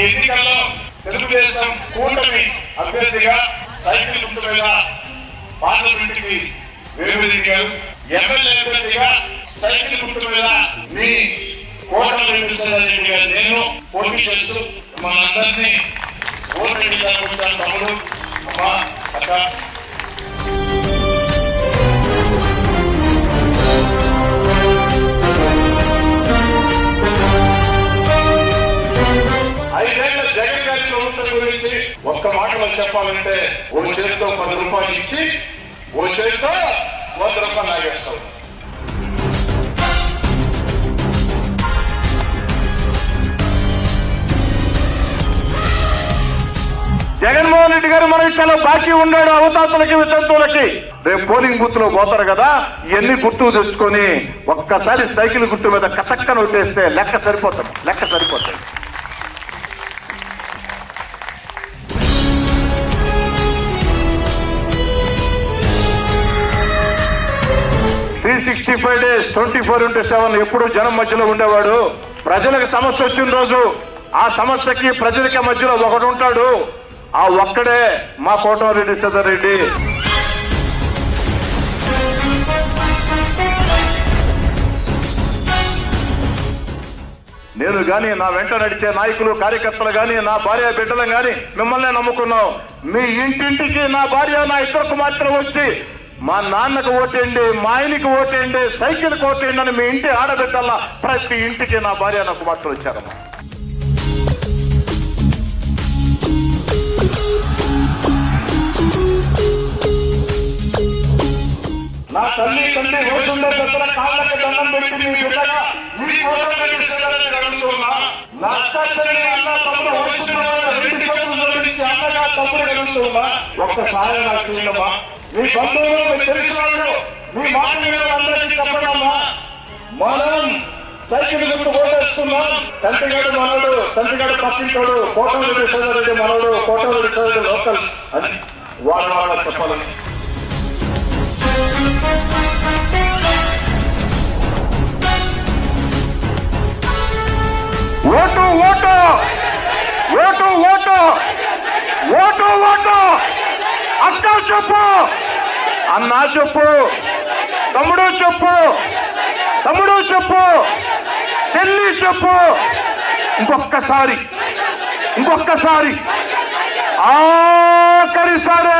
ఈ ఎన్నికల్లో తెలుగుదేశం కూటమి అభ్యర్థిగా సైకిల్ గుర్తు మీద పార్లమెంట్ కి వేమిరెడ్డి గారు, ఎమ్మెల్యే అభ్యర్థిగా సైకిల్ గుర్తు మీద మీ కోటమిరెడ్డి గారు నేను పోటీ చేస్తూ మనందరినీ ఓటమి వచ్చాను. తమ్ముడు, అమ్మా, అక్క, 5 ఏళ్ల జగన్ గారి ప్రభుత్వం గురించి ఒక్క మాటలో చెప్పాలంటే, ఓ చేతితో 10 రూపాయలు ఇచ్చి ఓ చేతితో 100 రూపాయలు లాగేస్తాం. జగన్మోహన్ రెడ్డి గారు మన విషయంలో బాకీ ఉన్నాడు అవతాతలకి వితంతువులకి. రేపు పోలింగ్ బూత్ లో పోతారు కదా, ఇవన్నీ గుర్తు తెచ్చుకొని ఒక్కసారి సైకిల్ గుర్తు మీద కటక్కన వచ్చేస్తే లెక్క సరిపోతుంది. days 24/7 ఎప్పుడు జనం మధ్యలో ఉండేవాడు. ప్రజలకు సమస్య వచ్చిన రోజు ఆ సమస్యకి ప్రజలకి మధ్యలో ఒకడు ఉంటాడు. ఆ ఒక్కడే మా కోటమిరెడ్డి సీతారెడ్డి. నేను గాని, నా వెంట నడిచే నాయకులు, కార్యకర్తలు గాని, నా భార్య బిడ్డలు గాని మిమ్మల్ని నమ్ముకున్నాం. మీ ఇంటింటికి నా భార్య, నా ఇద్దరు కుమార్తెలు వచ్చి మా నాన్నకు ఓటేయండి, మా ఆయనకి ఓటేయండి, సైకిల్కి ఓటేయండి అని మీ ఇంటి ఆడబిడ్డల్లా ప్రతి ఇంటికి నా భార్య, నా కుమార్తెలు వచ్చారమ్మా. నా తల్లి ఓటుండే పెద్దల కాళ్ళకి దండం పెట్టి మీ బిడ్డగా మీ కోటమిరెడ్డి సీతారెడ్డి అడుగుతున్నా. నా అక్క చెల్లి, అన్న, తమ్ముడు వయసున్న వాళ్ళు 2 చేతులు జోడించి అన్నగా తమ్ముడు అడుగుతున్నా. ఒక్కసారి నాకు చూడమ్మా. మీ బంధువులు, మీ తెలిసిన వాళ్ళు, మీ మాట అందరికీ చెప్పడమ్మా. మనం సైకిల్ గుర్తు ఓటేస్తున్నాం. తండ్రిగాడు మనోడు, తండ్రిగాడు పక్కింటోడు, కోటమిరెడ్డి సీతారెడ్డి మనోడు, కోటమిరెడ్డి సీతారెడ్డి లోకల్ అని వాళ్ళ చెప్పాలని. Vote vote vote vote vote vote అక్క చెప్పు, అన్నా చెప్పు, తమ్ముడు చెప్పు, చెల్లి చెప్పు. ఇంకొక్కసారి ఆఖరిసారి